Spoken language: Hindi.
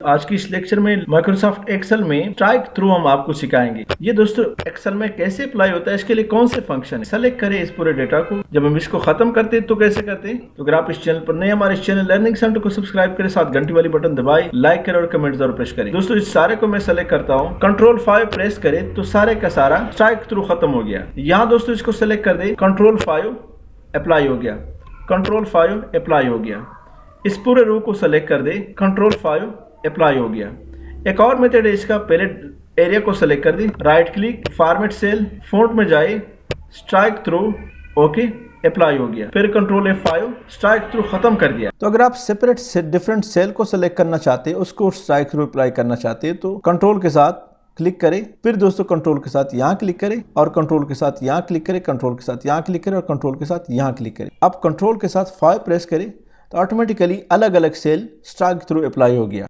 आज की इस लेक्चर में माइक्रोसॉफ्ट एक्सेल में स्ट्राइक थ्रू हम आपको सिखाएंगे। ये दोस्तों एक्सेल में कैसे अप्लाई होता है, इसके लिए कौन से फंक्शन है, सेलेक्ट करें इस पूरे डेटा को। जब हम इसको खत्म करते हैं तो कैसे करते हैं, तो अगर आप इस चैनल पर नए, हमारे इस चैनल लर्निंग सेंटर को सब्सक्राइब करें, साथ घंटी वाली बटन दबाएं, लाइक करें और कमेंट जरूर प्रेस करें। दोस्तों इस सारे को मैं सेलेक्ट करता हूँ, कंट्रोल 5 प्रेस करें तो सारे का सारा स्ट्राइक थ्रू खत्म हो गया। यहाँ दोस्तों इसको सेलेक्ट कर दे, कंट्रोल 5 अप्लाई हो गया, कंट्रोल 5 अप्लाई हो गया। इस पूरे रो को सेलेक्ट कर दे, कंट्रोल 5 अप्लाई हो गया। एक और मेथड है इसका, पहले एरिया को सेलेक्ट कर दे, right click, format cell, font में जाए, स्ट्राइक थ्रू, ओके, अप्लाई हो गया। फिर कंट्रोल F5, स्ट्राइक थ्रू खत्म कर दिया। तो अगर आप सेपरेट से डिफरेंट सेल को सेलेक्ट करना चाहते हैं, उसको स्ट्राइक थ्रू अप्लाई करना चाहते हैं, तो कंट्रोल के साथ क्लिक करें, फिर दोस्तों कंट्रोल के साथ यहाँ क्लिक करें और कंट्रोल के साथ यहाँ क्लिक करें, कंट्रोल के साथ यहाँ क्लिक करें और कंट्रोल के साथ यहाँ क्लिक करें। अब कंट्रोल के साथ 5 प्रेस करें तो ऑटोमेटिकली अलग अलग सेल स्ट्राइक थ्रू अप्लाई हो गया।